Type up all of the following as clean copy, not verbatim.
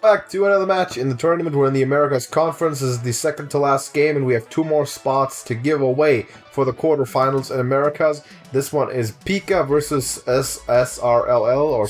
back to another match in the tournament. We're in the Americas Conference. This is the second to last game, and we have 2 more spots to give away for the quarterfinals in Americas. This one is Pika versus srll or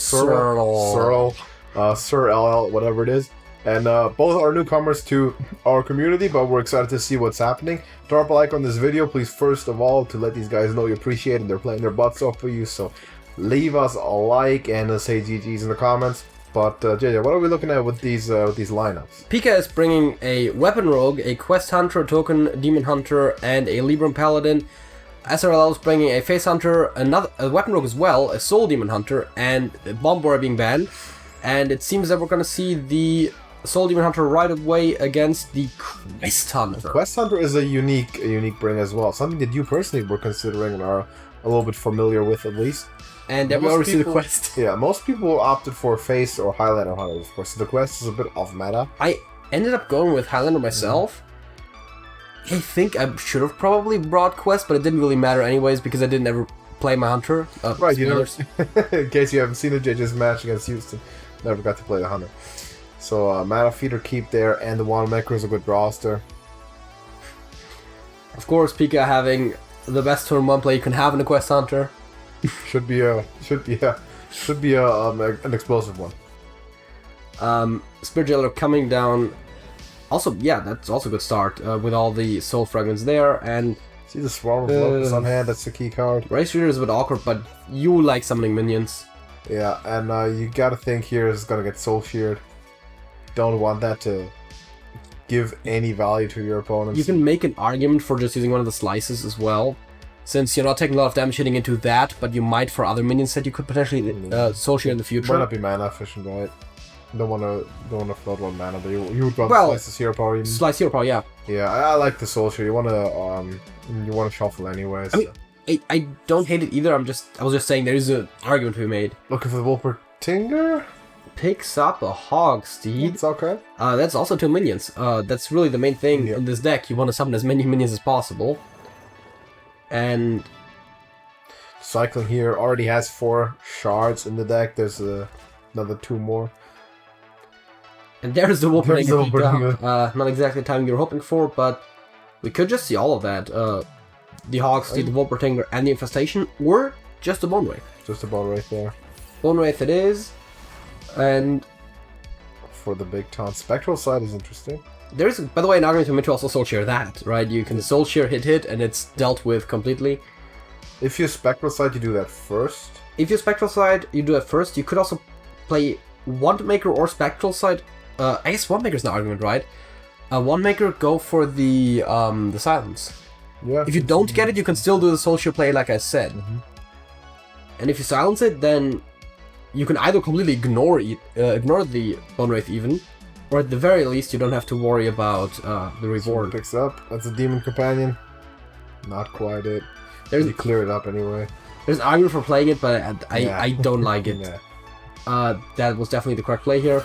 srll, whatever it is. And both are newcomers to our community, but we're excited to see what's happening. Drop a like on this video, please, first of all, to let these guys know you appreciate it. They're playing their butts off for you, so leave us a like and say GG's in the comments. But JJ, what are we looking at with these lineups? Pika is bringing a Weapon Rogue, a Quest Hunter, a Token Demon Hunter, and a Libram Paladin. srll is bringing a Face Hunter, a Weapon Rogue as well, a Soul Demon Hunter, and a Bomb Boy being banned. And it seems that we're going to see the Soul Demon Hunter right away against the Quest Hunter. Quest Hunter is a unique bring as well. Something that you personally were considering and are a little bit familiar with, at least. And then we already see the Quest. Yeah, most people opted for Face or Highlander Hunter, of course. So the Quest is a bit off meta. I ended up going with Highlander myself. I think I should have probably brought Quest, but it didn't really matter anyways because I didn't ever play my Hunter. Right, you know, in case you haven't seen the JJ's match against Houston, never got to play the Hunter. So Mana Feeder keep there, and the Wandmaker is a good roster. Of course, Pika having the best turn 1 play you can have in a Quest Hunter. Should be an explosive one. Spirit Jailer coming down. Also, yeah, that's also a good start with all the soul fragments there. And see the Swarm of Locusts on hand. That's the key card. Race Reader is a bit awkward, but you like summoning minions. Yeah, and you gotta think here is gonna get Soul Sheared. Don't want that to give any value to your opponents. You can make an argument for just using one of the slices as well, since you're not taking a lot of damage hitting into that, but you might for other minions that you could potentially Soul Shear in the future. Might not be mana efficient, right? Don't wanna float 1 mana, but you would want Slice Hero Power even. Slice Hero Power, yeah. Yeah, I like the Soul Shear. You wanna shuffle anyways. I mean, I don't hate it either. I was just saying there is an argument to be made. Looking for the Wolpertinger? Picks up a Hog Steed. It's okay. That's also 2 minions. That's really the main thing in this deck. You want to summon as many minions as possible. And Cycling here already has 4 shards in the deck. There's another 2 more. And there's the Wolpertinger. Not exactly the time you're hoping for, but we could just see all of that. The Hog Steed, the Wolpertinger, and the Infestation, or just a Bone Wraith. Just a Bone Wraith there. Bone Wraith it is. And for the big taunt, Spectral side is interesting. There's, by the way, an argument for me to also Soul Shear that, right? You can Soul Shear hit, and it's dealt with completely. If you Spectral side, you do that first. If you Spectral side, you do that first. You could also play Wandmaker or Spectral side. I guess Wandmaker's an argument, right? Wandmaker, go for the silence. Yeah. If you don't get it, you can still do the Soul Shear play, like I said. And if you silence it, then you can either completely ignore the Bone Wraith even, or at the very least, you don't have to worry about the reward. Picks up. That's a Demon Companion. Not quite it. You clear it up anyway. There's an argument for playing it, but I don't like it. That was definitely the correct play here.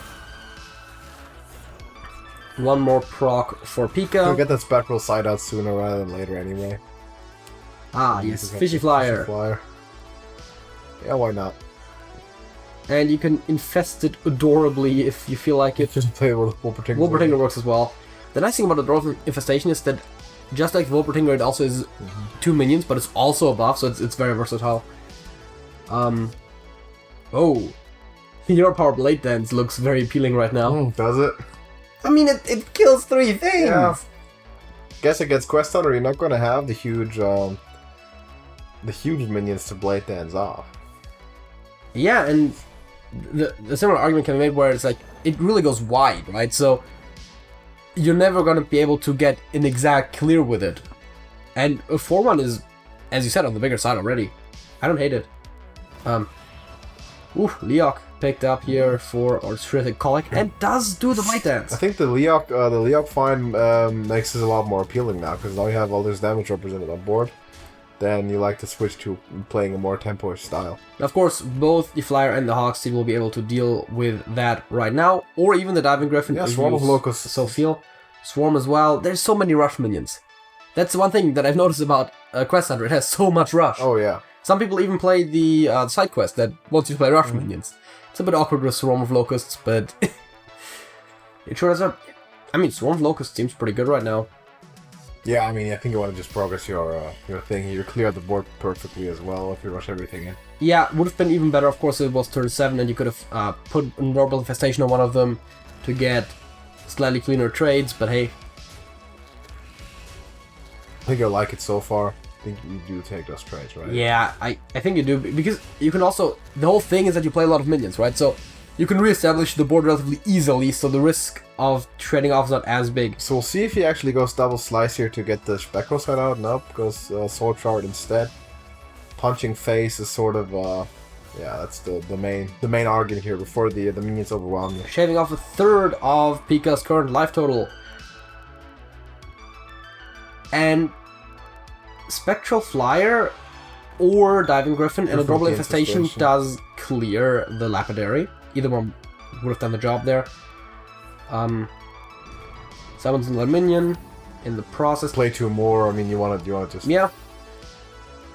1 more proc for Pika. We'll get that Spectral side out sooner rather than later anyway. Ah, yes, Fishy Flyer. Yeah, why not? And you can infest it adorably if you feel like it. Just play with Wolpertinger. Wolpertinger works as well. The nice thing about the Dwarf Infestation is that, just like Wolpertinger, it also is 2 minions, but it's also a buff, so it's very versatile. Oh, Hero Power Blade Dance looks very appealing right now. Does it? I mean, it kills 3 things! Yeah. Guess against Quest Hunter, you're not gonna have the huge minions to Blade Dance off. Yeah, and the similar argument can be made where it's like, it really goes wide, right? So, you're never going to be able to get an exact clear with it. And a 4-1 is, as you said, on the bigger side already. I don't hate it. Leok picked up here for Arthritic Colic, and does do the Blade Dance. I think the Leok find makes it a lot more appealing now, because now you have all this damage represented on board. Then you like to switch to playing a more tempo-ish style. Of course, both the Flyer and the Hog Steed will be able to deal with that right now, or even the Diving Griffin. Yeah, Swarm of Locusts. So feel. Swarm as well. There's so many rush minions. That's one thing that I've noticed about Quest Hunter. It has so much rush. Oh yeah. Some people even play the side quest that wants you to play rush minions. It's a bit awkward with Swarm of Locusts, but It sure does. I mean, Swarm Locust seems pretty good right now. Yeah, I mean, I think you want to just progress your thing. You're clear the board perfectly as well if you rush everything in. Yeah, would have been even better, of course, if it was turn 7 and you could have put a Normal Infestation on one of them to get slightly cleaner trades, but hey. I think I like it so far. I think you do take those trades, right? Yeah, I think you do, because you can also... The whole thing is that you play a lot of minions, right? So you can reestablish the board relatively easily, so the risk of trading off is not as big. So we'll see if he actually goes double slice here to get the Spectral side out. Nope, goes Sword Shard instead. Punching Face is sort of... yeah, that's the main argument here before the minions overwhelm you. Shaving off a third of Pika's current life total. And Spectral Flyer or Diving Griffin and a Double Infestation does clear the Lapidary. Either one would have done the job there. Summons another minion in the process. Play 2 more. I mean, you want to just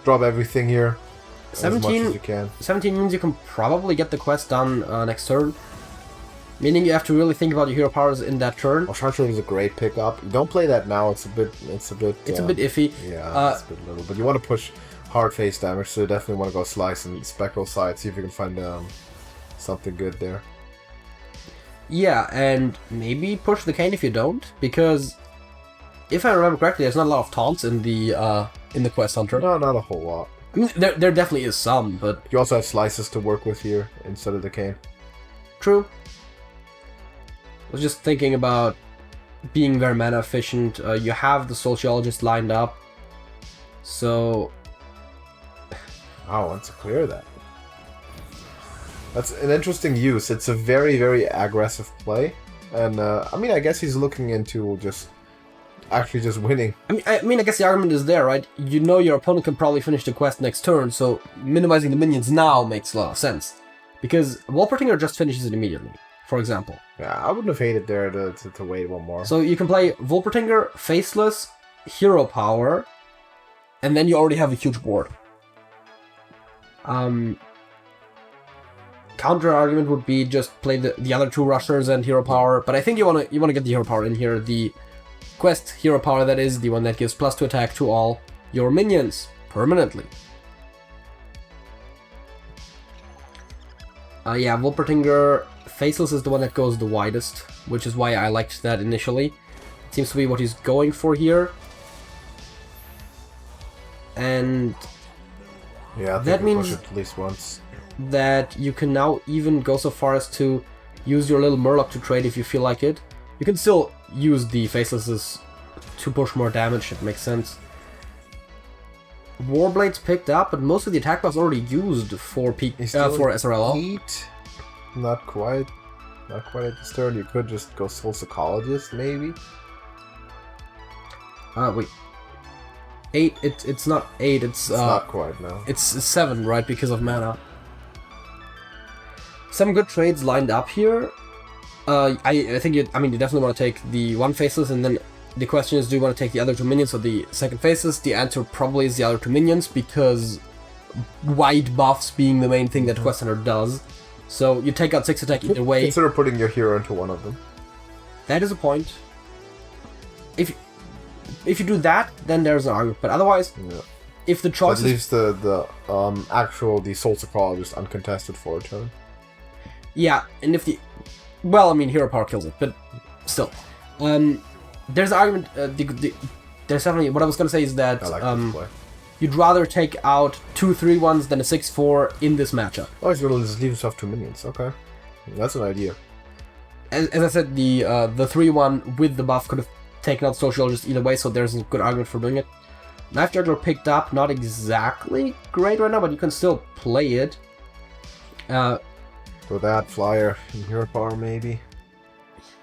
drop everything here. 17, as much as you can. 17 means you can probably get the quest done next turn. Meaning you have to really think about your hero powers in that turn. Well, Charger is a great pickup. Don't play that now. It's a bit iffy. Yeah, it's a bit little. But you want to push hard face damage, so you definitely want to go slice and Spectral side. See if you can find something good there. Yeah, and maybe push the cane if you don't, because if I remember correctly, there's not a lot of taunts in the Quest Hunter. No, not a whole lot. I mean, there definitely is some, but you also have slices to work with here instead of the cane. True. I was just thinking about being very mana efficient. You have the Sociologist lined up, so... Wow, wants to clear that. That's an interesting use. It's a very, very aggressive play. And, I mean, I guess he's looking into just winning. I mean, I guess the argument is there, right? You know your opponent can probably finish the quest next turn, so minimizing the minions now makes a lot of sense. Because Wolpertinger just finishes it immediately, for example. Yeah, I wouldn't have hated there to wait one more. So you can play Wolpertinger, Faceless, Hero Power, and then you already have a huge board. Counter argument would be just play the other 2 rushers and Hero Power, but I think you wanna get the Hero Power in here. The Quest Hero Power, that is, the one that gives +2 attack to all your minions permanently. Yeah, Wolpertinger Faceless is the one that goes the widest, which is why I liked that initially. It seems to be what he's going for here. And yeah, I think that means at least once. That you can now even go so far as to use your little Murloc to trade if you feel like it. You can still use the Facelesses to push more damage, it makes sense. Warblade's picked up, but most of the attack buff's already used for SRL. 8? Not quite at this turn. You could just go Soul Psychologist, maybe? Wait. 8, it's not 8, it's not quite, no. It's 7, right, because of mana. Some good trades lined up here. I think you definitely want to take the one Faceless, and then the question is, do you want to take the other 2 minions or the second Faceless? The answer probably is the other 2 minions, because wide buffs being the main thing that Quest Hunter does. So you take out 6 attack either way. Consider putting your hero into one of them. That is a point. If you do that, then there's an argument. But otherwise, if the choice that leaves the Soul Psychologist uncontested for a turn. Yeah, and if the... Well, I mean, Hero Power kills it, but still. There's an argument... there's definitely... What I was going to say is that you'd rather take out 2 3/1s than a 6/4 in this matchup. Oh, he's going to just leave himself 2 minions. Okay. That's an idea. As I said, the 3/1 with the buff could have taken out Sociologist either way, so there's a good argument for doing it. Knife Juggler picked up, not exactly great right now, but you can still play it. For that, Flyer and Hero Power, maybe.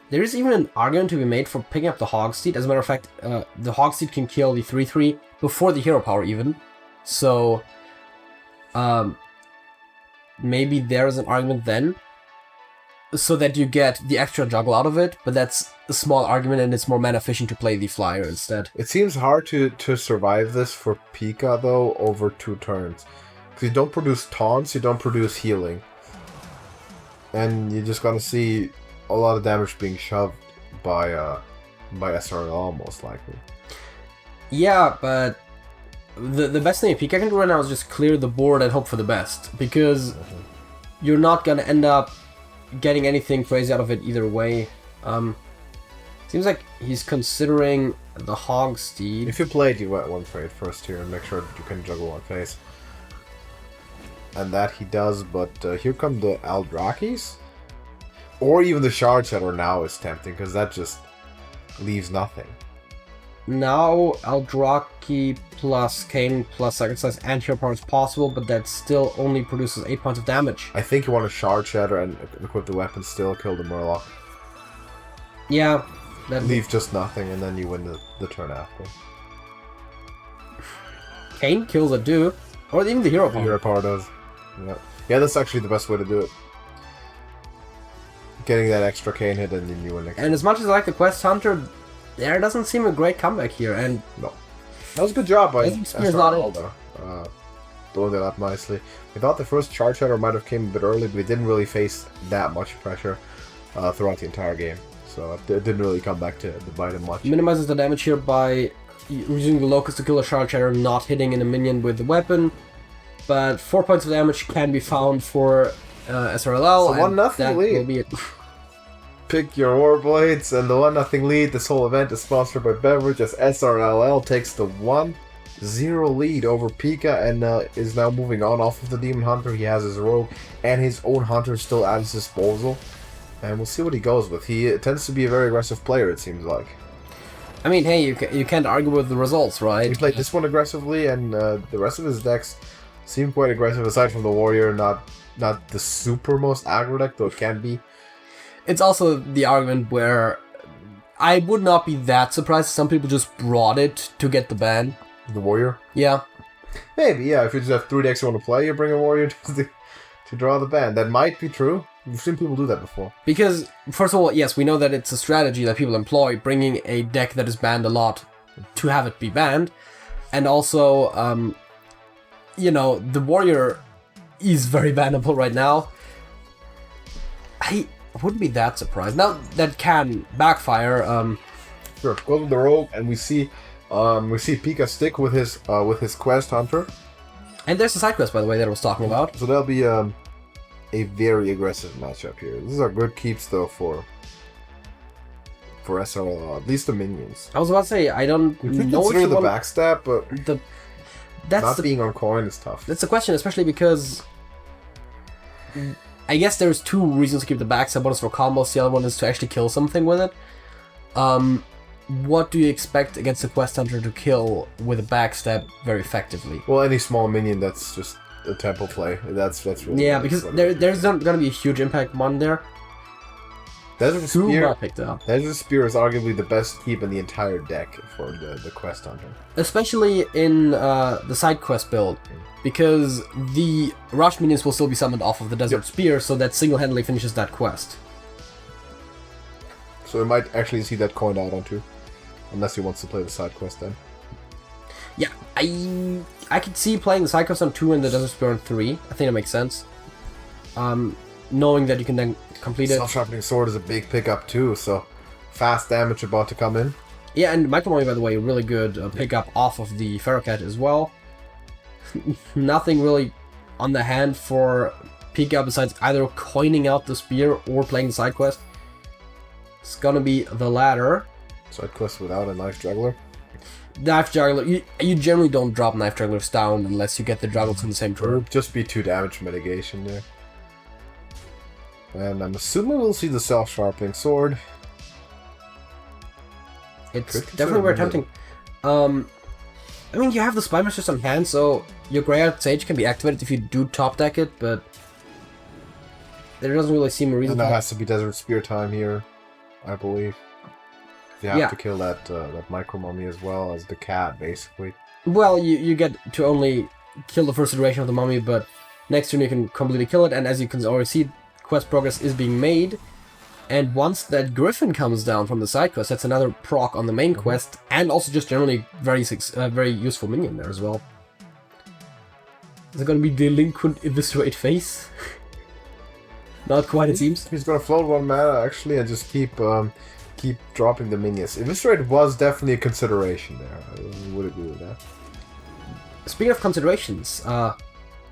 There is even an argument to be made for picking up the Hogseed. As a matter of fact, the Hogseed can kill the 3/3 before the Hero Power even. So, maybe there's an argument then, so that you get the extra juggle out of it, but that's a small argument and it's more mana efficient to play the Flyer instead. It seems hard to survive this for Pika, though, over 2 turns. Because you don't produce taunts, you don't produce healing. And you're just gonna see a lot of damage being shoved. by SRL most likely. Yeah, but the best thing Pika can do right now is just clear the board and hope for the best, because you're not gonna end up getting anything crazy out of it either way. Seems like he's considering the Hog Steed. If you played, you went one trade first here and make sure that you can juggle one face. And that he does, but here come the Aldrakis. Or even the Shard Shatter now is tempting, because that just leaves nothing. Now Aldraki plus Kane plus Sacrifice and Hero Power is possible, but that still only produces 8 points of damage. I think you want to Shard Shatter and equip the weapon still, kill the Murloc. Yeah. That Leave just nothing, and then you win the turn after. Kane kills a dude, or even the Hero Power. The Hero Power does. Yeah, that's actually the best way to do it. Getting that extra Kane hit, and then you win. And as much as I like the Quest Hunter, there doesn't seem a great comeback here, and no. That was a good job by SRL, doing that up nicely. We thought the first Charge Shatter might have came a bit early, but we didn't really face that much pressure throughout the entire game. So it didn't really come back to bite him much. Minimizes the damage here by using the Locust to kill a Shard Shatter, not hitting in a minion with the weapon. But 4 points of damage can be found for SRL. So 1-0 lead. Will be it. Pick your Warblades, and the 1-0 lead. This whole event is sponsored by Beverage, as SRLL takes the 1-0 lead over Pika and is now moving on off of the Demon Hunter. He has his Rogue and his own Hunter still at his disposal. And we'll see what he goes with. He tends to be a very aggressive player, it seems like. I mean, hey, you can't argue with the results, right? He played this one aggressively, and the rest of his decks seem quite aggressive, aside from the Warrior. Not the super most aggro deck, though it can be. It's also the argument where I would not be that surprised if some people just brought it to get the ban. The Warrior? Yeah. Maybe, yeah. If you just have 3 decks you want to play, you bring a Warrior to draw the ban. That might be true. We've seen people do that before. Because, first of all, yes, we know that it's a strategy that people employ, bringing a deck that is banned a lot to have it be banned. And also, you know, the Warrior is very bannable right now. I wouldn't be that surprised. Now, that can backfire. Sure, goes with the Rogue, and we see Pika stick with his Quest Hunter. And there's a side quest, by the way, that I was talking about. So that'll be a very aggressive matchup here. These are good keeps though for SRL, at least the minions. I was about to say, I don't know if you the backstab, but that's being on coin is tough. That's the question, especially because I guess there's 2 reasons to keep the backstab. One is for combos, the other one is to actually kill something with it. What do you expect against the Quest Hunter to kill with a backstab very effectively? Well, any small minion that's just a tempo play. That's really because there's not going to be a huge impact one there. Desert Spear is arguably the best keep in the entire deck for the Quest Hunter. Especially in the side quest build, because the rush minions will still be summoned off of the Desert Spear, so that single-handedly finishes that quest. So we might actually see that coined out on 2, unless he wants to play the side quest then. Yeah, I could see playing the side quest on 2 and the Desert Spear on 3. I think that makes sense. Knowing that you can then complete it. Self-sharpening sword is a big pickup too, so fast damage about to come in. Yeah, and Micro Mommy, by the way, really good pickup off of the Ferrocat as well. Nothing really on the hand for Pika besides either coining out the spear or playing the side quest. It's gonna be the latter. Side quest without a Knife Juggler? Knife Juggler, you generally don't drop Knife Jugglers down unless you get the juggles in the same turn. Or just be 2 damage mitigation there. And I'm assuming we'll see the self-sharpening sword. It's definitely very tempting. I mean, you have the Spy Masters on hand, so your Greyhound Sage can be activated if you do top deck it, but there doesn't really seem a reason. And that has to be Desert Spear time here, I believe. You have to kill that Micro Mummy as well as the cat, basically. Well, you get to only kill the first iteration of the mummy, but next turn you can completely kill it, and as you can already see, quest progress is being made. And once that Griffin comes down from the side quest, that's another proc on the main quest, and also just generally very useful minion there as well. Is it going to be Delinquent Eviscerate Face? Not quite, it seems. He's going to float 1 mana, actually, and just keep keep dropping the minions. Eviscerate was definitely a consideration there. I would agree with that. Speaking of considerations,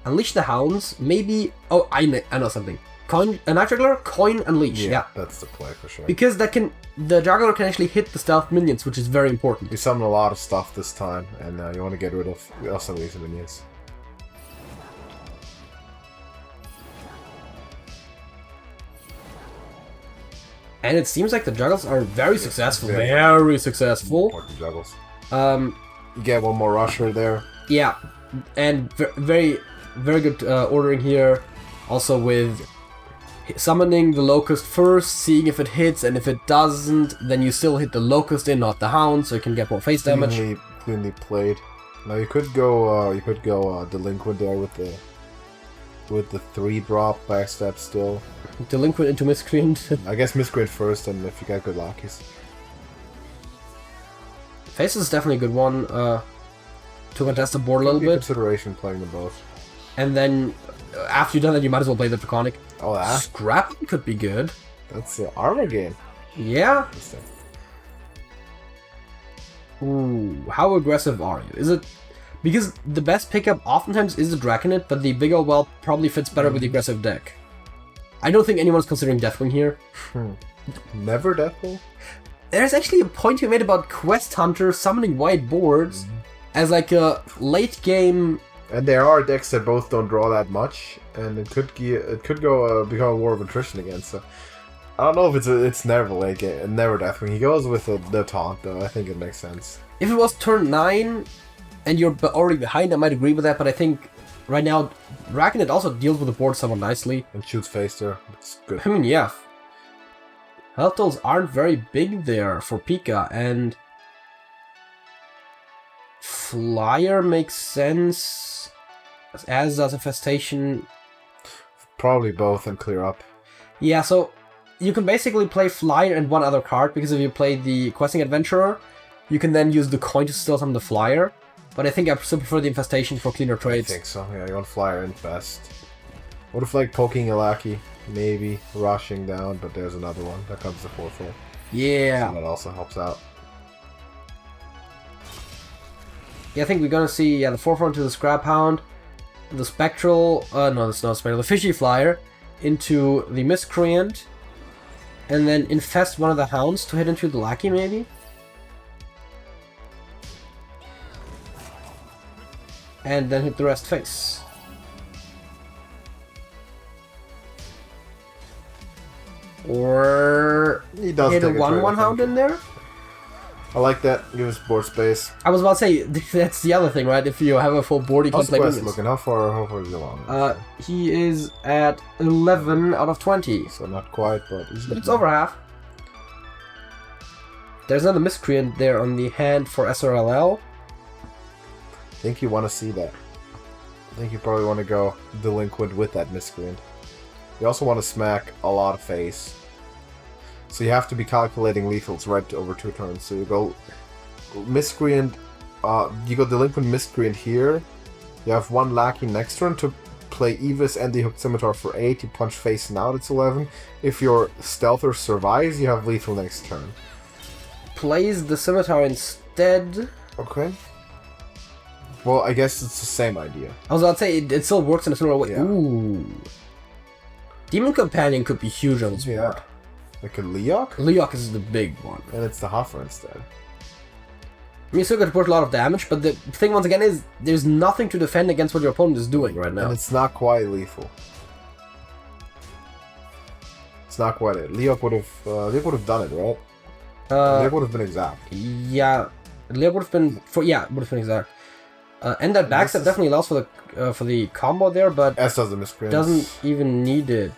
Unleash the Hounds, maybe... Oh, I know something. A Night Juggler, Coin, Unleash, yeah. That's the play for sure. Because the Juggler can actually hit the stealth minions, which is very important. You summon a lot of stuff this time, and you want to get rid of some of these minions. And it seems like the Juggles are very successful. Very successful. Important Juggles. You get one more Rusher there. Yeah, and very good ordering here. Also with summoning the Locust first, seeing if it hits, and if it doesn't, then you still hit the Locust in, not the Hound, so you can get more face damage. Cleanly played. Now you could go Delinquent there with the 3-drop backstab still. Delinquent into Miscreant. I guess Miscreant first, and if you get good lackeys. Face is definitely a good one to contest the board a little bit. Consideration playing them both. And then after you've done that, you might as well play the Draconic. Oh, that? Scrapping could be good. That's the armor game. Yeah. Ooh, how aggressive are you? Is it... Because the best pickup oftentimes is the Draconid, but the Big Ol' Whelp probably fits better with the aggressive deck. I don't think anyone's considering Deathwing here. Never Deathwing? There's actually a point you made about Quest Hunter summoning white boards as like a late game... And there are decks that both don't draw that much, and it could become a war of attrition again. So I don't know if it's never late game, never Deathwing. He goes with the taunt though. I think it makes sense. If it was turn 9 and you're already behind, I might agree with that. But I think right now Draconid also deals with the board somewhat nicely and shoots face there. It's good. I mean, yeah. Health totals aren't very big there for Pika, and Flyer makes sense. As does Infestation. Probably both and clear up. Yeah, so you can basically play Flyer and one other card, because if you play the Questing Adventurer, you can then use the coin to steal some of the Flyer. But I think I still prefer the Infestation for cleaner trades. I think so, yeah, you want Flyer in best. What if like poking a lackey? Maybe rushing down, but there's another one. That comes the 4/4. Yeah. So that also helps out. Yeah, I think we're gonna see the 4/4 into the Scrap Hound. The Spectral, no, that's not Spectral, the Fishy Flyer into the Miscreant, and then infest one of the Hounds to hit into the Lackey, maybe? And then hit the rest face. Or he does hit a take 1/1 Hound in there? I like that. Give us board space. I was about to say, that's the other thing, right? If you have a full board, you can play minions. Looking, how far is he along? He is at 11 out of 20. So not quite, but it's over half. There's another Miscreant there on the hand for srll. I think you want to see that. I think you probably want to go Delinquent with that Miscreant. You also want to smack a lot of face. So you have to be calculating lethals right over 2 turns. So you go Miscreant, you go Delinquent Miscreant here. You have 1 Lackey next turn to play Evis and the Hooked Scimitar for 8. You punch face and out, it's 11. If your Stealther survives, you have lethal next turn. Plays the Scimitar instead. Okay. Well, I guess it's the same idea. I was about to say, it still works in a similar way. Yeah. Ooh. Demon Companion could be huge on this board. Like a Leok? Leok is the big one. And it's the Huffer instead. I mean, you still got to put a lot of damage, but the thing once again is there's nothing to defend against what your opponent is doing right now. And it's not lethal. It's not quite it. Leok would have done it, right? Leok would have been exact. Yeah, Leok would have been exact. And that backstab definitely allows for the combo there, but S does the Miscreant. Doesn't even need it.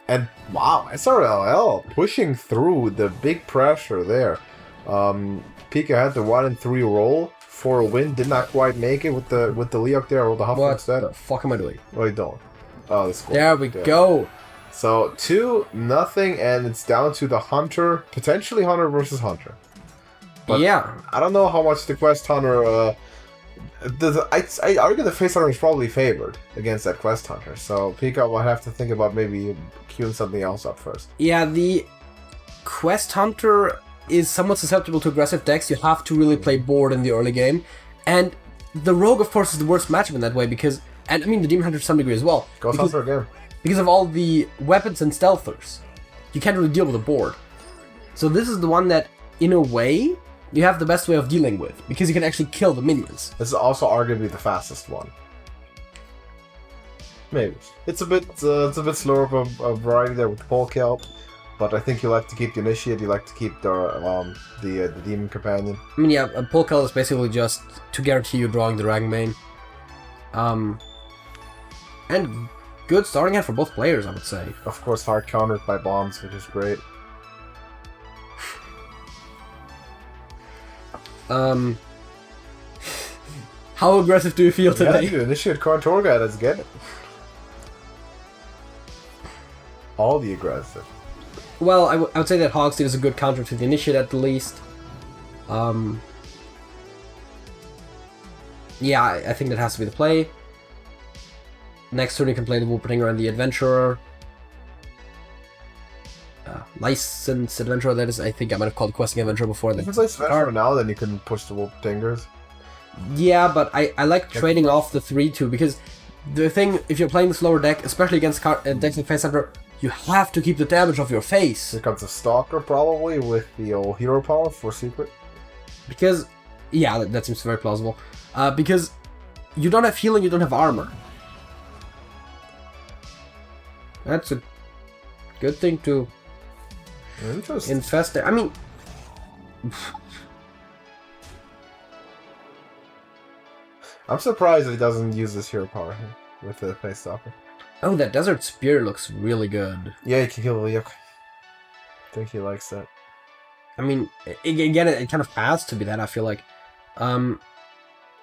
And wow, SRLL pushing through the big pressure there. Pika had the 1-3 roll for a win, did not quite make it with the Leok there, or the Huff instead. What the fuck am I doing? Oh, you don't. Oh, that's cool. There we go. So 2-0, and it's down to the Hunter, potentially Hunter versus Hunter. But yeah, I don't know how much the Quest Hunter. I argue the Face Hunter is probably favored against that Quest Hunter, so Pika will have to think about maybe queuing something else up first. Yeah, the Quest Hunter is somewhat susceptible to aggressive decks. You have to really play board in the early game. And the Rogue, of course, is the worst matchup in that way because... And I mean, the Demon Hunter to some degree as well. Ghost Hunter again. Because of all the weapons and stealthers. You can't really deal with the board. So this is the one that, in a way, you have the best way of dealing with. Because you can actually kill the minions. This is also arguably the fastest one. Maybe. It's a bit slower of a variety there with Polk help. But I think you like to keep the Initiate, you like to keep the Demon Companion. I mean, yeah, a Polk is basically just to guarantee you drawing the Dragonbane. And good starting hand for both players, I would say. Of course, hard countered by bombs, which is great. How aggressive do you feel today? Yeah, dude, Initiate card tour guide, let's get it. All the aggressive. Well, I would say that Hogstead is a good counter to the Initiate at the least. Yeah, I think that has to be the play. Next turn you can play the Wolpertinger and the Adventurer. Licensed Adventurer, that is. I think I might have called Questing Adventurer before. If it's like Adventurer now, then you can push the Wolpertingers. Yeah, but I like trading off the 3-2 because the thing, if you're playing the slower deck, especially against decks like Face Hunter, you have to keep the damage off your face. Here comes a Stalker, probably, with the old hero power for secret. Because, yeah, that seems very plausible. Because you don't have healing, you don't have armor. That's a good thing to infest there. I mean... I'm surprised that he doesn't use this hero power here with the Face Stalker. Oh, that Desert Spear looks really good. Yeah, he can kill the Yuck. I think he likes that. I mean, again, it kind of has to be that, I feel like.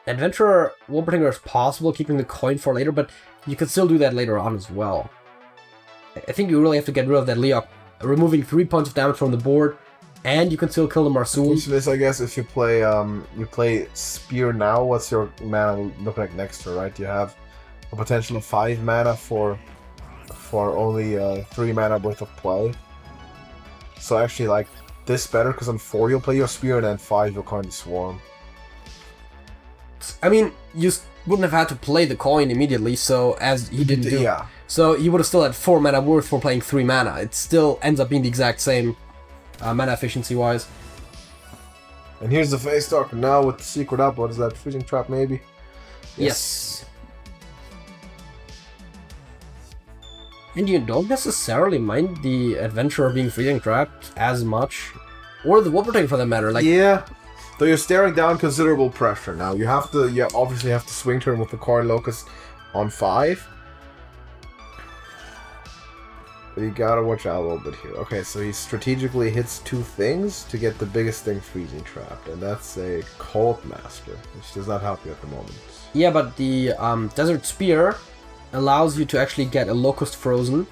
Adventurer Wolpertinger is possible, keeping the coin for later, but you can still do that later on as well. I think you really have to get rid of that Leok, removing 3 points of damage from the board, and you can still kill the Marsoon. The question is, I guess, if you play Spear now, what's your mana look like next turn, right? You have a potential of 5 mana for only 3 mana worth of play. So I actually like this better, because on 4 you'll play your Spear, and then 5 you'll kind of swarm. I mean, you wouldn't have had to play the coin immediately, so as he didn't do. Yeah. So you would have still had 4 mana worth for playing 3 mana. It still ends up being the exact same mana efficiency-wise. And here's the Face Stalker now with the secret up. What is that? Freezing Trap, maybe? Yes. And you don't necessarily mind the Adventurer being freezing trapped as much. Or the Wolpertinger for that matter. Like, yeah. Though you're staring down considerable pressure now. You obviously have to swing turn with the Corn Locust on 5. But you gotta watch out a little bit here. Okay, so he strategically hits 2 things to get the biggest thing freezing trapped. And that's a Cult Master, which does not help you at the moment. Yeah, but the Desert Spear allows you to actually get a Locust frozen.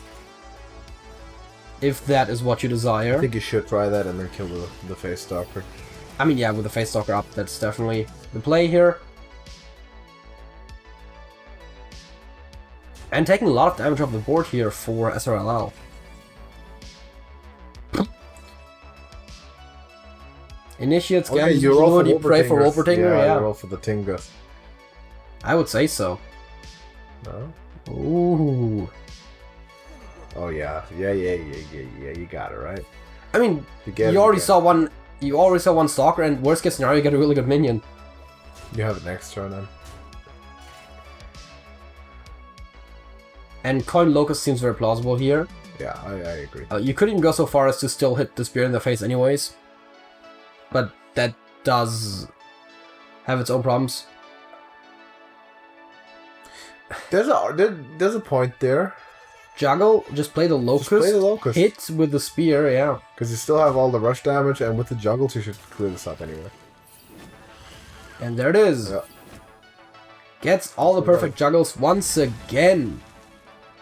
If that is what you desire. I think you should try that and then kill the Face Stalker. I mean, yeah, with the Face Stalker up, that's definitely the play here. And taking a lot of damage off the board here for SRLL. Initiates, okay, you roll you pray for Wolpertinger, yeah. You roll for the Tingus. I would say so. No? Ooh. Oh yeah, you got it, right? I mean, you already saw one Stalker, and worst case scenario, you get a really good minion. You have it next turn then. And Coin Locust seems very plausible here. Yeah, I agree. You could even go so far as to still hit the Spear in the face anyways. But that does have its own problems. There's a point there. Juggle, just play the Locust. Just play the Locust. Hit with the Spear, yeah. Because you still have all the rush damage, and with the Juggles you should clear this up anyway. And there it is. Yeah. Gets all the perfect juggles once again.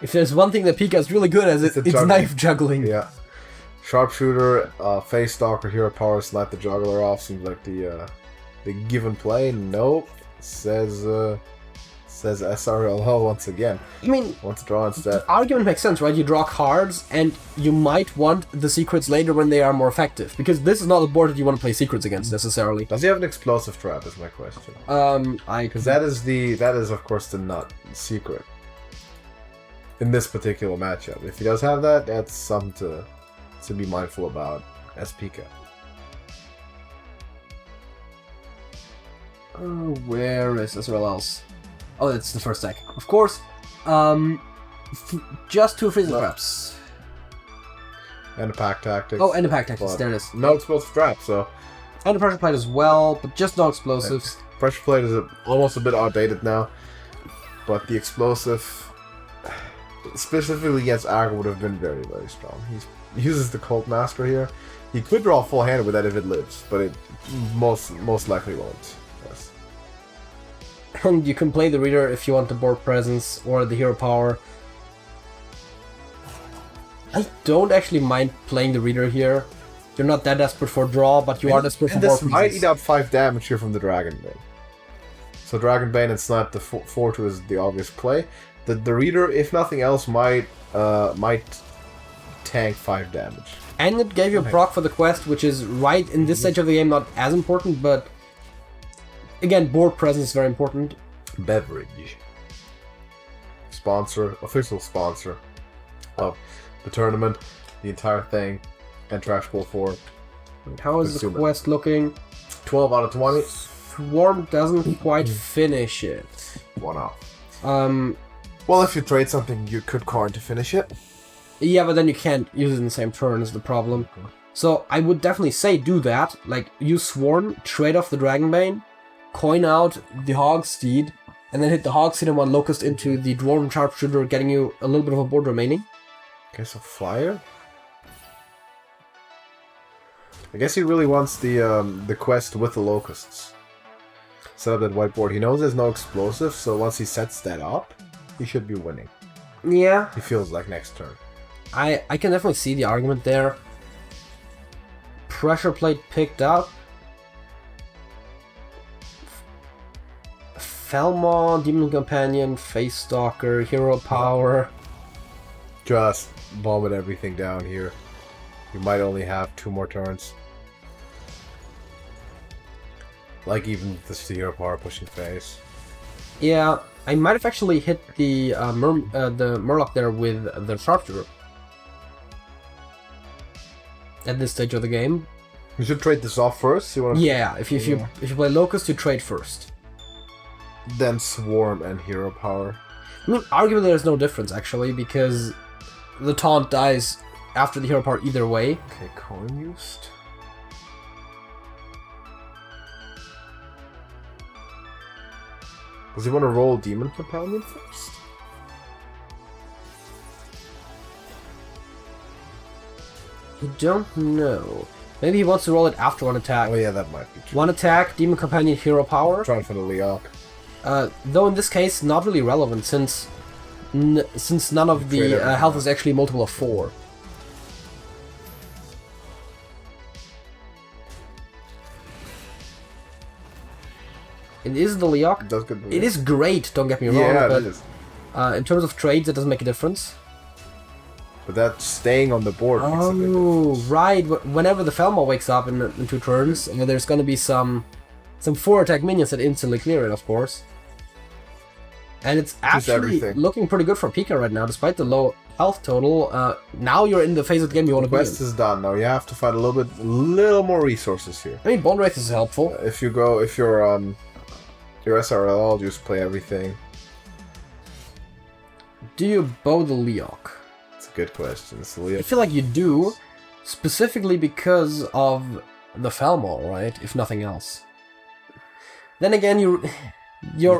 If there's one thing that Pika is really good at, it's knife juggling. Yeah. Sharpshooter, Face Stalker, Hero Power, Slap the Juggler off seems like the given play. Nope. Says Says SRL once again. I mean, Wants to draw instead. argument makes sense, right? You draw cards, and you might want the secrets later when they are more effective, because this is not a board that you want to play secrets against necessarily. Does he have an explosive trap? Is my question. Because that is of course the nut secret in this particular matchup. If he does have that, that's something to be mindful about as Pika. Where is SRL's? Oh, it's the first deck. Of course, just 2 freezing traps. And a pack tactics. Oh, and a pack tactics, there it is. No explosive trap, so. And a pressure plate as well, but just no explosives. Pressure plate is almost a bit outdated now, but the explosive, specifically against Aggro, would have been very, very strong. He uses the Cult Master here. He could draw full handed with that if it lives, but it most likely won't. Yes. And you can play the Reader if you want the board presence or the hero power. I don't actually mind playing the Reader here. You're not that desperate for draw, but you are desperate for board presence. This might eat up 5 damage here from the Dragon Bane. So Dragon Bane and Snipe the 4-2 is the obvious play. The Reader, if nothing else, might tank 5 damage. And it gave you a proc for the quest, which is right in this stage of the game not as important, but again, board presence is very important. Beverage. Sponsor, official sponsor of the tournament, the entire thing, and Trash Bowl 4. How is the quest looking? 12 out of 20. Swarm doesn't quite finish it. 1 off. Well, if you trade something, you could Karn to finish it. Yeah, but then you can't use it in the same turn is the problem. So I would definitely say do that. Like, use Swarm, trade off the Dragonbane, coin out the Hogsteed, and then hit the Hogsteed and 1 Locust into the Dwarven Sharpshooter, getting you a little bit of a board remaining. Okay, so Flyer? I guess he really wants the quest with the Locusts. Set up that whiteboard. He knows there's no explosive, so once he sets that up, he should be winning. Yeah. He feels like next turn. I can definitely see the argument there. Pressure plate picked up. Felmon, Demon Companion, Face Stalker, Hero Power. Just vomit everything down here. You might only have 2 more turns. Like even the Hero Power pushing Face. Yeah, I might have actually hit the Murloc there with the Sharpshooter. At this stage of the game. You should trade this off first. You want to if you play Locust, you trade first. Then Swarm and Hero Power. I mean, arguably there's no difference actually, because the taunt dies after the Hero Power either way. Okay, coin used. Does he want to roll Demon Companion first? I don't know. Maybe he wants to roll it after 1 attack. Oh yeah, that might be true. 1 attack, Demon Companion, Hero Power. Trying for the Leok. Though in this case, not really relevant, since none of the health is actually multiple of 4. It is the Leok. It is great, don't get me wrong, but it is. In terms of trades, it doesn't make a difference. But that's staying on the board. Oh, right. Whenever the Felmar wakes up in 2 turns, there's going to be some 4 attack minions that instantly clear it, of course. And it's actually looking pretty good for Pika right now, despite the low health total. Now you're in the phase of the game you want to be in. The quest is done. Now you have to find a little more resources here. I mean, Bone Wraith is helpful. If you're your SRL, just play everything. Do you bow the Leok? It's a good question. I feel like you do, specifically because of the Felmar, right? If nothing else. Then again, your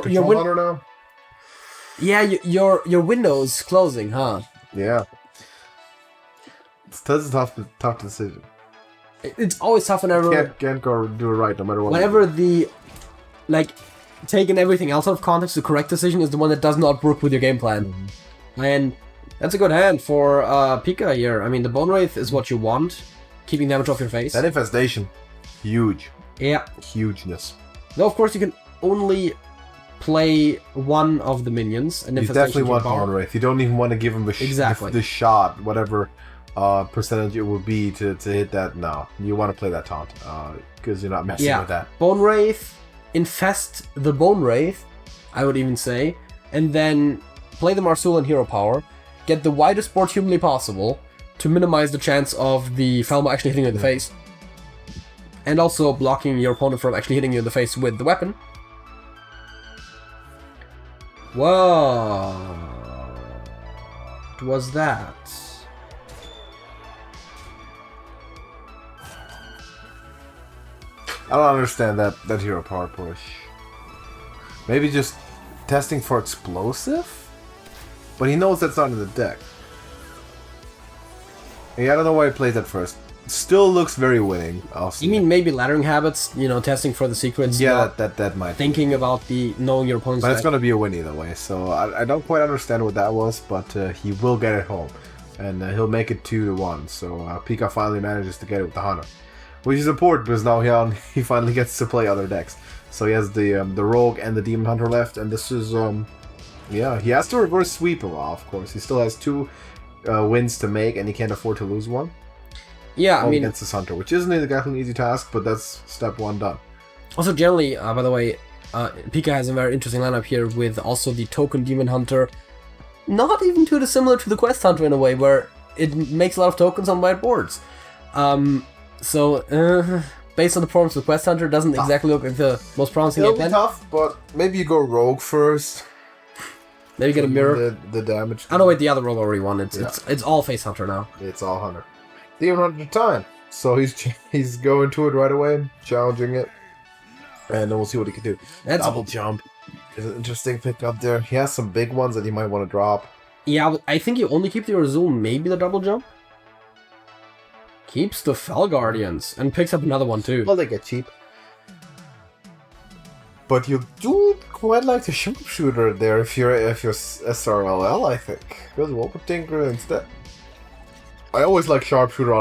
Hunter now? Yeah, your window's closing, huh? Yeah. It's a tough decision. It's always tough whenever can't go do it right no matter what. Whenever taking everything else out of context, the correct decision is the one that does not work with your game plan. Mm-hmm. And that's a good hand for Pika here. I mean, the Bone Wraith is what you want, keeping damage off your face. That infestation, huge. Yeah. Hugeness. Though, of course, you can only play one of the minions, and if You it's definitely actually want power, Bone Wraith. You don't even want to give him the, Exactly. the shot, whatever percentage it would be to hit that. No, you want to play that taunt because you're not messing with that. Bone Wraith, infest the Bone Wraith, I would even say, and then play the Marsul and Hero Power, get the widest board humanly possible to minimize the chance of the Falmo actually hitting you in the face, and also blocking your opponent from actually hitting you in the face with the weapon. What was that? I don't understand that hero power push. Maybe just testing for explosive? But he knows that's not in the deck. Yeah, I don't know why he plays that first. Still looks very winning. You mean maybe laddering habits, you know, testing for the secrets? Yeah, that might thinking about the knowing your opponent's But it's deck. going to be a win either way, so I don't quite understand what that was, but he will get it home. And he'll make it 2-1, so Pika finally manages to get it with the Hunter. Which is important, because now he finally gets to play other decks. So he has the Rogue and the Demon Hunter left, and this is, yeah, he has to reverse sweep him off, of course. He still has 2 wins to make, and he can't afford to lose one. Yeah, I mean, against this Hunter, which isn't exactly an easy task, but that's step 1 done. also generally, by the way, Pika has a very interesting lineup here with also the Token Demon Hunter. Not even too dissimilar to the Quest Hunter in a way, where it makes a lot of tokens on white boards. So, based on the performance of the Quest Hunter, doesn't exactly look like the most promising It'll be event. tough, but maybe you go Rogue first. Maybe get a mirror. The damage. Oh no, wait, the other Rogue already won. It's all Face Hunter now. It's all Hunter. Demon Hunter time. So he's going to it right away, challenging it, and then we'll see what he can do. That's Double jump is an interesting pick up there. He has some big ones that he might want to drop. Yeah, I think you only keep the Urzul, maybe the double jump. Keeps the Fell Guardians and picks up another one too. Well, they get cheap. But you do quite like the sharpshooter there if you're SRLL, I think. Because what would Tinker instead? I always like sharpshooter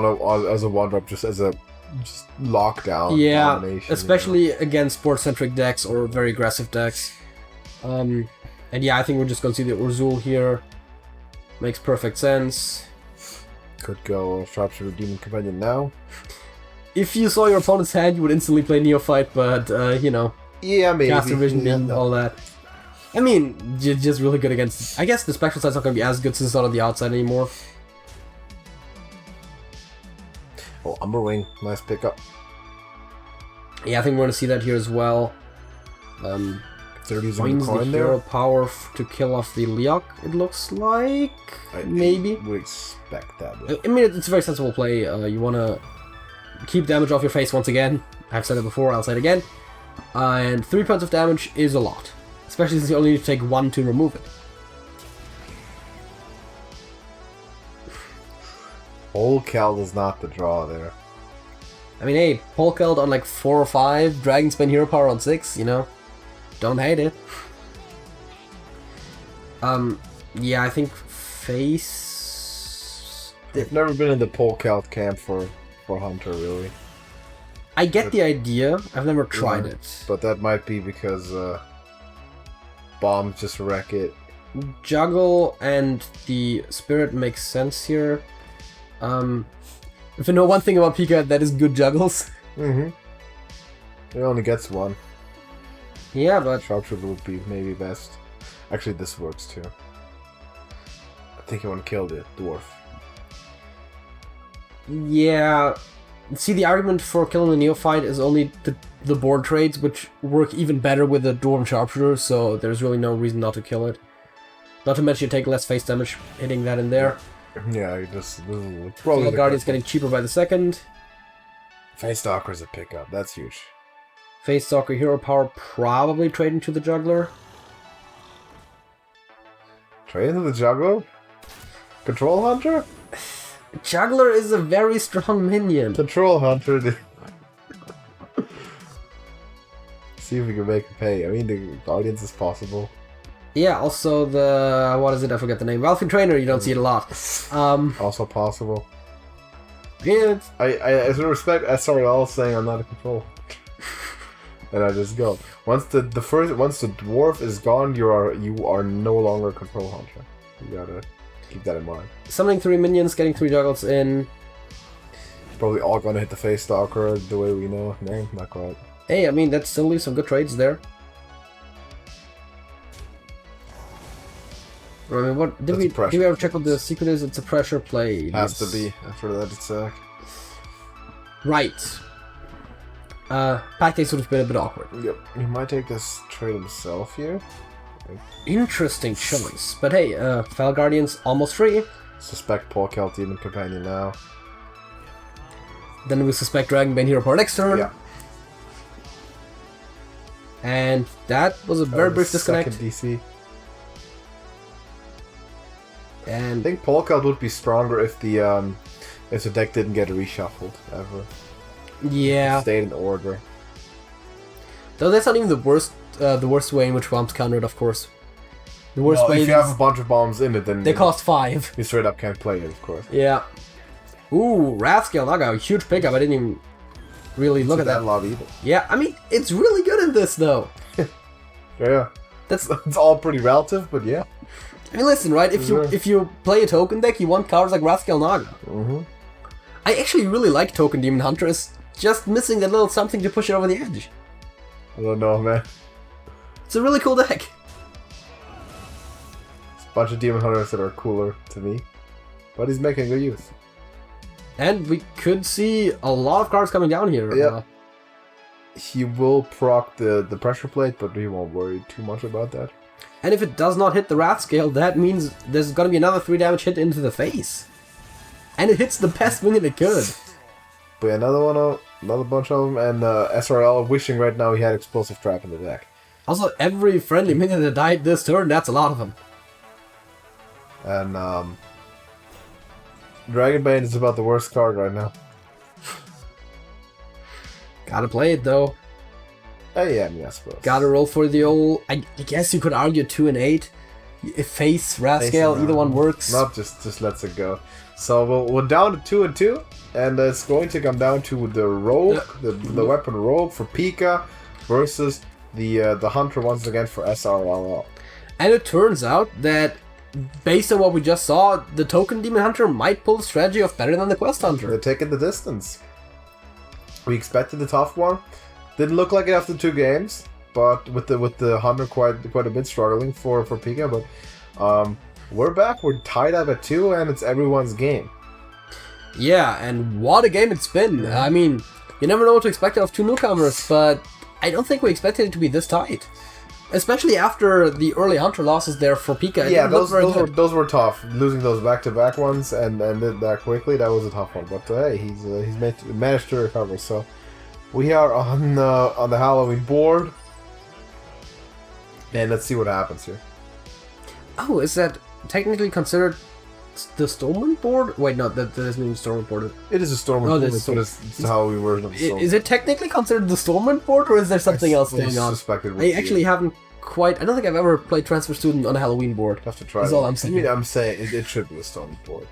as a one drop, just as a lockdown. Yeah, domination, especially against board-centric decks or very aggressive decks. And yeah, I think we're just gonna see the Urzul here. Makes perfect sense. Could go sharpshooter demon companion now. If you saw your opponent's hand, you would instantly play Neophyte, but you know, Yeah, maybe. caster vision and all that. I mean, just really good against. I guess the spectral side's not gonna be as good since it's not on the outside anymore. Oh, Umber Wing, nice pickup. Yeah, I think we're gonna see that here as well. They're using Brings the the coin hero there. power to kill off the Leok, it looks like. Maybe. We expect that. Yeah. I mean, it's a very sensible play. You want to keep damage off your face once again. I've said it before, I'll say it again. And 3 points of damage is a lot. Especially since you only need to take 1 to remove it. Polkeld is not the draw there. I mean, hey, Polkeld on like 4 or 5, Dragon Spin Hero Power on 6, you know? Don't hate it. Yeah, I think face... I've never been in the Polkeld camp for Hunter, really. I get the idea, I've never tried it. But that might be because bombs just wreck it. Juggle and the Spirit makes sense here. If you know one thing about Pika, that is good juggles. Mm-hmm. It only gets 1. Yeah, but Sharpshooter would be maybe best. Actually, this works too. I think you want to kill the dwarf. yeah. See, the argument for killing the Neophyte is only the board trades, which work even better with the Dwarven Sharpshooter, so there's really no reason not to kill it. Not to mention you take less face damage hitting that in there. Yeah, you just probably Fell Guardian's getting cheaper by the second. Face Stalker's a pickup. That's huge. Face Stalker Hero Power probably trading to the Juggler. Trade into the Juggler? Control Hunter? Juggler is a very strong minion. Control Hunter. See if we can make it pay. I mean, the Guardians is possible. Yeah, also the... what is it? I forget the name. Valkyrie Trainer, you don't see it a lot. Also possible. Yeah, I respect SRL saying I'm not a control. and I just go. Once the dwarf is gone, you are no longer control hunter. You gotta keep that in mind. Summoning 3 minions, getting 3 juggles in. Probably all gonna hit the face stalker the way we know. No, not quite. Hey, I mean, that still leaves some good trades there. I mean, what did we ever check what the secret is? It's a pressure play. Has to be after that attack. Right. Pack days would have been a bit awkward. Yep. He might take this trade himself here. Interesting choice. But hey, Fel Guardian's almost free. Suspect Paul Kel Demon Companion now. Then we suspect Dragonbane Hero Power next turn. Yeah. And that was a very brief disconnect. Second DC. And I think Polka would be stronger if the deck didn't get reshuffled ever. Yeah. Stayed in order. Though that's not even the worst way in which bombs countered, of course. The worst way if you have a bunch of bombs in it, then they cost 5. You straight up can't play it, of course. Yeah. Ooh, Wrathscale Naga, a huge pickup. I didn't even really look at that. Lot either. Yeah, I mean, it's really good in this though. Yeah. That's it's all pretty relative, but yeah. I mean, listen, right? If you play a token deck, you want cards like Wrathscale Naga. Mm-hmm. I actually really like Token Demon Hunter. It's just missing that little something to push it over the edge. I don't know, man. It's a really cool deck. It's a bunch of Demon Hunters that are cooler to me, but he's making good use. And we could see a lot of cards coming down here. Yeah. He will proc the pressure plate, but he won't worry too much about that. And if it does not hit the Wrathscale, that means there's gonna be another 3 damage hit into the face. And it hits the best minion it could. But yeah, another bunch of them, and SRL wishing right now he had Explosive Trap in the deck. Also, every friendly minion that died this turn, that's a lot of them. And Dragonbane is about the worst card right now. Gotta play it though. Yeah, I mean, I suppose. Gotta roll for the old... I guess you could argue 2 and 8. If face, Wrathscale, either one works. Not just lets it go. So we're down to 2 and 2, and it's going to come down to the rogue, the weapon rogue for Pika versus the hunter once again for srll. And it turns out that based on what we just saw, the Token Demon Hunter might pull the strategy off better than the Quest Hunter. They're taking the distance. We expected the tough one. Didn't look like it after 2 games, but with the hunter quite a bit struggling for Pika, but we're back. We're tied up at 2, and it's everyone's game. Yeah, and what a game it's been. I mean, you never know what to expect out of 2 newcomers, but I don't think we expected it to be this tight. Especially after the early hunter losses there for Pika. Yeah, those were tough. Losing those back-to-back ones and did that quickly, that was a tough one. But hey, he's managed to recover. So we are on the Halloween board, and let's see what happens here. Oh, is that technically considered the Stormwind board? Wait, no, that doesn't mean Stormwind board. It is a Stormwind board, so it's the Halloween version of the Stormwind. Is it technically considered the Stormwind board, or is there something else going on? I actually haven't quite... I don't think I've ever played Transfer Student on a Halloween board. Have to try That's all I'm saying. I mean, I'm saying it should be a Stormwind board.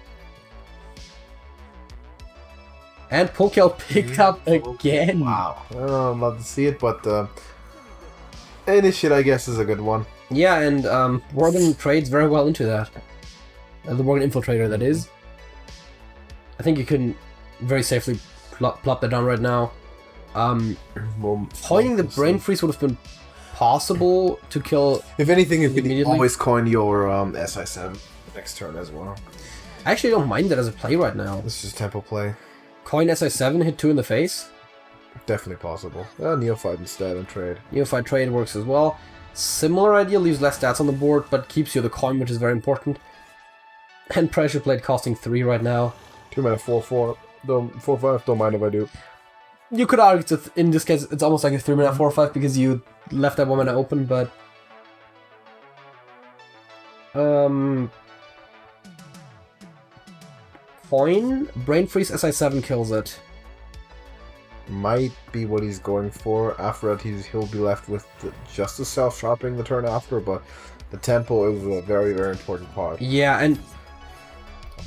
And Polkel picked up again. Wow. I don't know, I'm not to see it, but any shit, I guess, is a good one. Yeah, and Morgan trades very well into that. The Morgan Infiltrator, that is. I think you can very safely plop that down right now. Coining the Brain Freeze would have been possible to kill. If anything, you can always coin your SI7 next turn as well. I actually don't mind that as a play right now. This is tempo play. Coin SI7, hit 2 in the face. Definitely possible. Neophyte instead and trade. Neophyte trade works as well. Similar idea, leaves less stats on the board, but keeps you the coin, which is very important. And Pressure Plate costing 3 right now. 2 mana 4/4. 4/5. Don't mind if I do. You could argue in this case it's almost like a 3 mana 4/5 because you left that 1 mana open, but coin Brain Freeze SI7 kills it. Might be what he's going for. After that, he'll be left with just the self-sharpening the turn after, but the tempo is a very, very important part. Yeah, and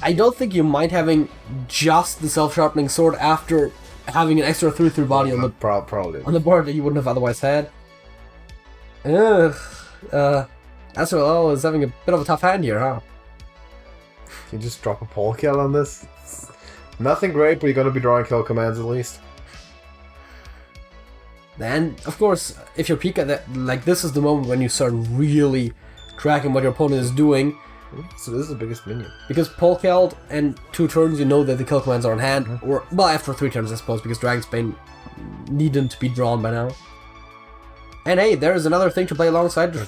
I don't think you mind having just the self-sharpening sword after having an extra 3/3 body on the probably on the board that you wouldn't have otherwise had. Ugh. SRL is having a bit of a tough hand here, huh? Can you just drop a pole kill on this? Nothing great, but you're gonna be drawing kill commands at least. And of course, if you're Pika, this is the moment when you start really tracking what your opponent is doing. So this is the biggest minion. Because pole killed and 2 turns, you know that the kill commands are on hand. Or, well, after 3 turns, I suppose, because Dragon's Bane needn't be drawn by now. And hey, there's another thing to play alongside the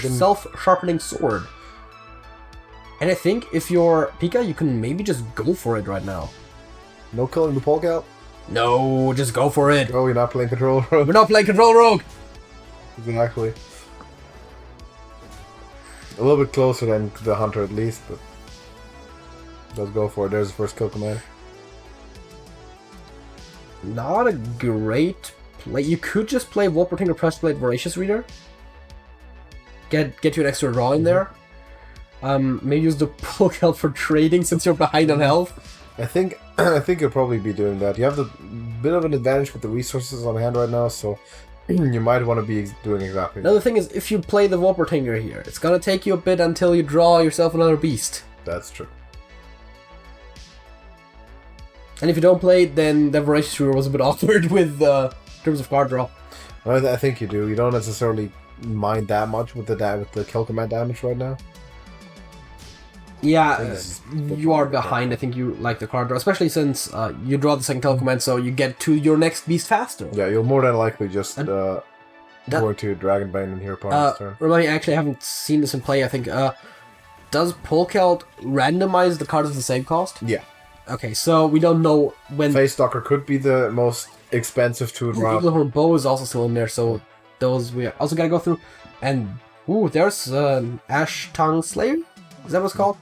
self-sharpening sword. And I think if you're Pika, you can maybe just go for it right now. No killing the pole kill? No, just go for it. Oh, you're not playing control rogue. We're not playing control rogue. Exactly. A little bit closer than the hunter at least, but let's go for it. There's the first kill command. Not a great play. You could just play Wolperting or Pressplate Voracious Reader. Get you an extra draw in there. Maybe use the pull out for trading since you're behind on health. I think you'll probably be doing that. You have the bit of an advantage with the resources on hand right now, so you might want to be doing exactly that. Another thing is, if you play the Wolpertinger here, it's gonna take you a bit until you draw yourself another beast. That's true. And if you don't play it, then the Voracious Reader was a bit awkward with in terms of card draw. I think you do. You don't necessarily mind that much with the kill command damage right now. Yeah, you are behind. I think you like the card draw, especially since you draw the second kill command, so you get to your next beast faster. Yeah, you'll more than likely just go to Dragon Bane in your opponent's turn. Remind me, actually, I haven't seen this in play. I think does Polkelt randomize the cards of the same cost? Yeah. Okay, so we don't know when. Face Stalker could be the most expensive to draw. Eaglehorn Bow is also still in there, so those we also gotta go through. And there's Ash Tongue Slayer. Is that what it's called?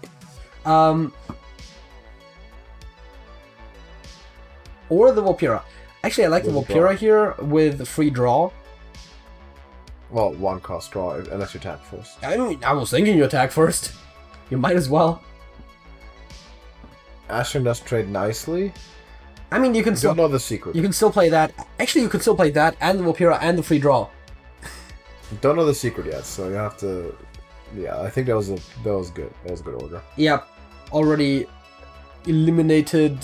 Or the Volpira. Actually, I like the Volpira here with free draw. Well, 1 cost draw, unless you attack first. I mean, I was thinking you attack first. You might as well. Ashen does trade nicely. I mean, you can still don't know the secret. You can still play that. Actually, you can still play that and the Volpira and the free draw. Don't know the secret yet, so you have to. Yeah, I think that was good. That was a good order. Yeah, already eliminated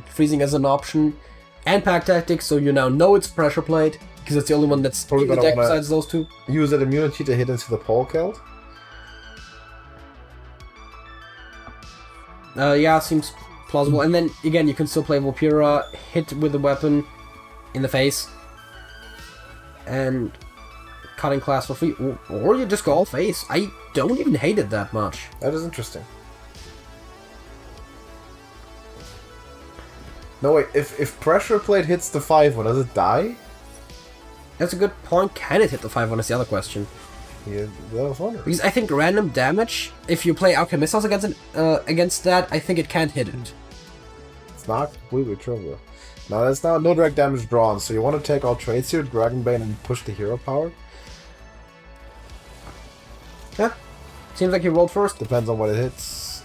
freezing as an option and pack tactics, so you now know it's pressure plate because it's the only one that's in the deck besides those two. Use that immunity to hit into the pole kill. Yeah, seems plausible. And then again, you can still play Volpira, hit with the weapon in the face, and cutting class for free, or you just go all face. I don't even hate it that much. That is interesting. No wait, if pressure plate hits the 5-1, does it die? That's a good point. Can it hit the 5-1 is the other question. Yeah, that was wondering. Because I think random damage, if you play Alchemists against that, I think it can't hit it. It's not completely true though. Now that's not no direct damage drawn, so you want to take all trades here, Dragon Bane, and push the hero power. Yeah, seems like you rolled first. Depends on what it hits.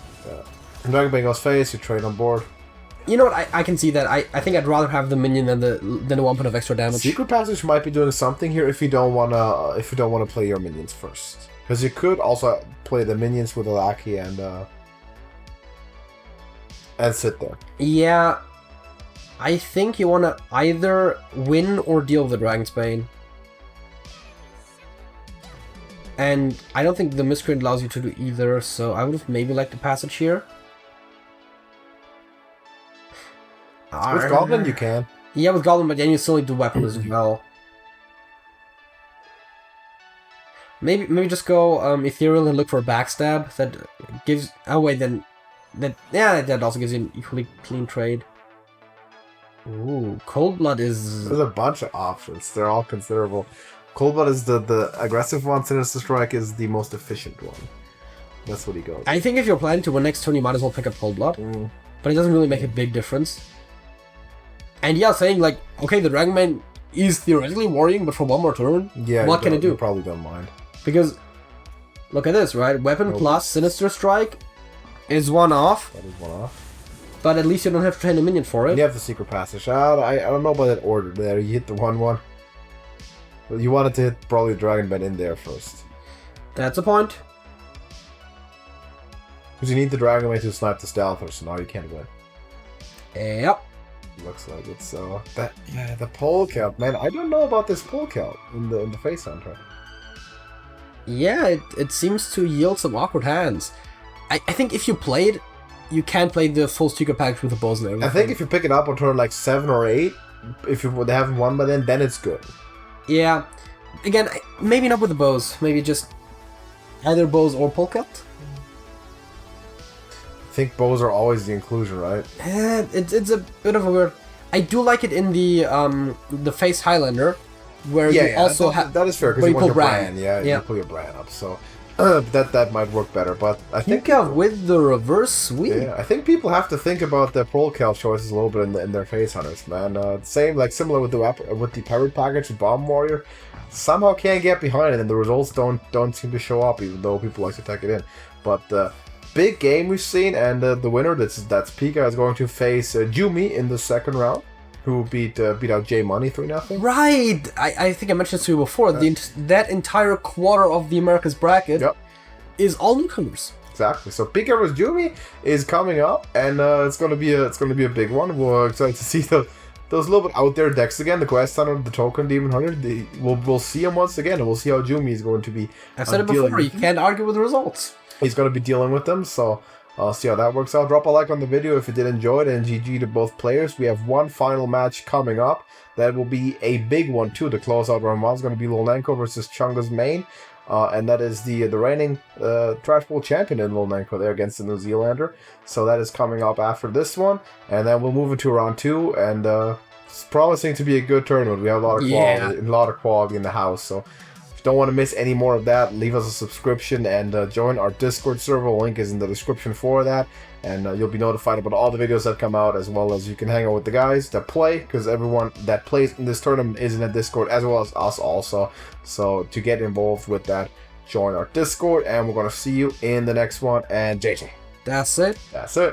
Dragon Bane goes face, you trade on board. You know what? I can see that. I think I'd rather have the minion than the 1 point of extra damage. Secret Passage might be doing something here if you don't wanna play your minions first, because you could also play the minions with a lackey and sit there. Yeah, I think you wanna either win or deal with the Dragon's Bane. And I don't think the Miscreant allows you to do either, so I would have maybe liked the passage here. With Goblin, you can. Yeah, with Goblin, but then you still need the weapon as well. Maybe just go Ethereal and look for a backstab that gives. Oh wait, then that also gives you an equally clean trade. Ooh, Cold Blood is. There's a bunch of options. They're all considerable. Cold Blood is the aggressive one. Sinister Strike is the most efficient one. That's what he goes. I think if you're planning to win next turn, you might as well pick up Cold Blood. But it doesn't really make a big difference. And yeah, saying like, okay, the Dragon Man is theoretically worrying, but for 1 more turn, what can it do? You probably don't mind. Because, look at this, right? Weapon plus Sinister Strike is 1 off. That is 1 off. but at least you don't have to train a minion for And it. you have the secret passage. I don't know about that order there. You hit the 1/1. But you wanted to hit probably Dragon Bend in there first. That's a point. Because you need the Dragon Bend to snipe the Stealther, so now you can't win. Yep. Looks like it's the pole count, man. I don't know about this pole count in the face hunter. Yeah, it seems to yield some awkward hands. I think if you play it, you can play the full secret package with the bows and everything. I think if you pick it up on turn like 7 or 8, if you they haven't won by then it's good. Yeah. Again, maybe not with the bows. Maybe just either bows or pole count. I think bows are always the inclusion, right? It's a bit of a weird. I do like it in the face Highlander, where you also have that is fair because you want your brand. Yeah, You pull your brand up, so that might work better. But I think Pika with the reverse sweep. Yeah, I think people have to think about their Pearl Cal choices a little bit in their face hunters, man. Similar with the pirate package with Bomb Warrior. Somehow can't get behind it, and the results don't seem to show up, even though people like to tuck it in. But big game we've seen, and the winner that's Pika is going to face Jumi in the second round, who beat out J Money 3-0. Right, I think I mentioned this to you before. That entire quarter of the Americas bracket is all newcomers. Exactly. So Pika vs Jumi is coming up, and it's gonna be a big one. We're excited to see those little bit out there decks again. The Quest Hunter, the Token Demon Hunter. We'll see them once again, and we'll see how Jumi is going to be. I said it before. You can't argue with the results. He's going to be dealing with them, so I'll see how that works out. Drop a like on the video if you did enjoy it, and GG to both players. We have one final match coming up. That will be a big one too to close out round 1. It's going to be Lolnenko versus Chunga's main, and that is the reigning Trash Bowl champion in Lolnenko there against the New Zealander. So that is coming up after this one, and then we'll move into round 2, and it's promising to be a good tournament. We have a lot of quality in the house, so. Don't want to miss any more of that, leave us a subscription and join our Discord server. Link is in the description for that, and you'll be notified about all the videos that come out, as well as you can hang out with the guys that play, because everyone that plays in this tournament is in the Discord, as well as us also. So to get involved with that, join our Discord, and we're going to see you in the next one. And JJ. That's it. That's it.